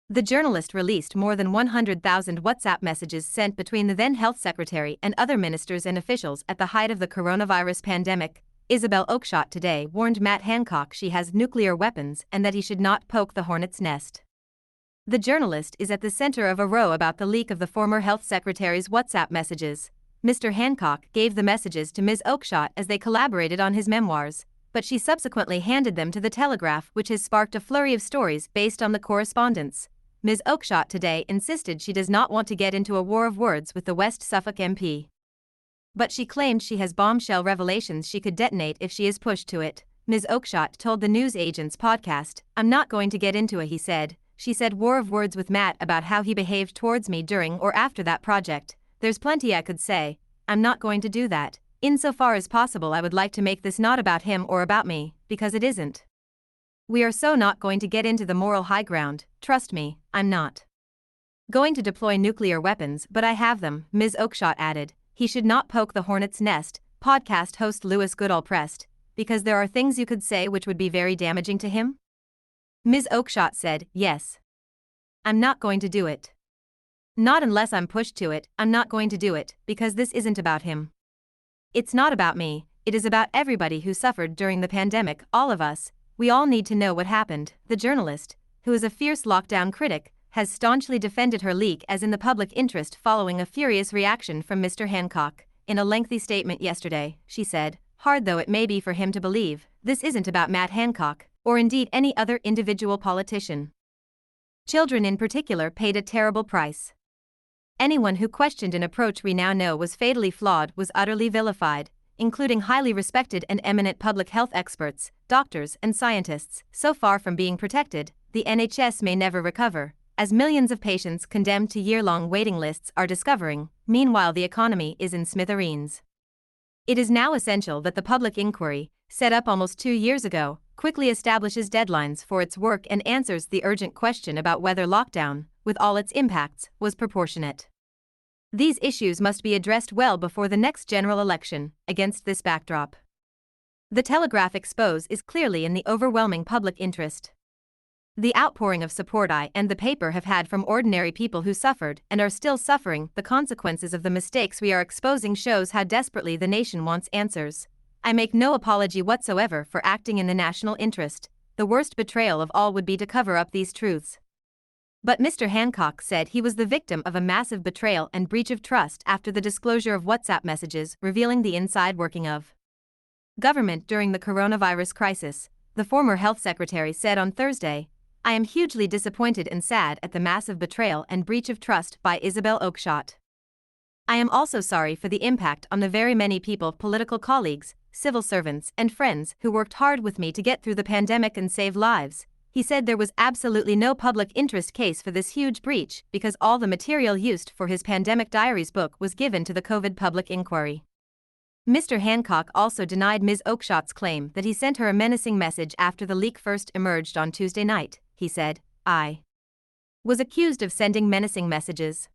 The journalist released more than 100,000 WhatsApp messages sent between the then health secretary and other ministers and officials at the height of the coronavirus pandemic. Isabel Oakeshott today warned Matt Hancock she has nuclear weapons and that he should not poke the hornet's nest. The journalist is at the center of a row about the leak of the former health secretary's WhatsApp messages. Mr. Hancock gave the messages to Ms. Oakeshott as they collaborated on his memoirs, but she subsequently handed them to the Telegraph, which has sparked a flurry of stories based on the correspondence. Ms. Oakeshott today insisted she does not want to get into a war of words with the West Suffolk MP. But she claimed she has bombshell revelations she could detonate if she is pushed to it. Ms. Oakeshott told the news agent's podcast, "I'm not going to get into he said. She said war of words with Matt about how he behaved towards me during or after that project. There's plenty I could say. I'm not going to do that. Insofar as possible, I would like to make this not about him or about me, because it isn't. We are so not going to get into the moral high ground, trust me, I'm not going to deploy nuclear weapons, but I have them," Ms. Oakeshott added. He should not poke the hornet's nest, podcast host Lewis Goodall pressed, because there are things you could say which would be very damaging to him? Ms. Oakeshott said, "Yes. I'm not going to do it. Not unless I'm pushed to it, I'm not going to do it, because this isn't about him. It's not about me, it is about everybody who suffered during the pandemic, all of us. We all need to know what happened." The journalist, who is a fierce lockdown critic, has staunchly defended her leak as in the public interest following a furious reaction from Mr. Hancock. In a lengthy statement yesterday, she said, "Hard though it may be for him to believe, this isn't about Matt Hancock, or indeed any other individual politician. Children in particular paid a terrible price. Anyone who questioned an approach we now know was fatally flawed was utterly vilified, including highly respected and eminent public health experts, doctors and scientists. So far from being protected, the NHS may never recover, as millions of patients condemned to year-long waiting lists are discovering. Meanwhile, the economy is in smithereens. It is now essential that the public inquiry, set up almost 2 years ago, quickly establishes deadlines for its work and answers the urgent question about whether lockdown, with all its impacts, was proportionate. These issues must be addressed well before the next general election. Against this backdrop, the Telegraph expose is clearly in the overwhelming public interest. The outpouring of support I and the paper have had from ordinary people who suffered and are still suffering the consequences of the mistakes we are exposing shows how desperately the nation wants answers. I make no apology whatsoever for acting in the national interest. The worst betrayal of all would be to cover up these truths." But Mr. Hancock said he was the victim of a massive betrayal and breach of trust after the disclosure of WhatsApp messages revealing the inside working of government during the coronavirus crisis. The former health secretary said on Thursday, "I am hugely disappointed and sad at the massive betrayal and breach of trust by Isabel Oakeshott. I am also sorry for the impact on the very many people, political colleagues, civil servants, and friends who worked hard with me to get through the pandemic and save lives." He said there was absolutely no public interest case for this huge breach because all the material used for his Pandemic Diaries book was given to the COVID public inquiry. Mr. Hancock also denied Ms. Oakeshott's claim that he sent her a menacing message after the leak first emerged on Tuesday night. He said, "I was accused of sending menacing messages.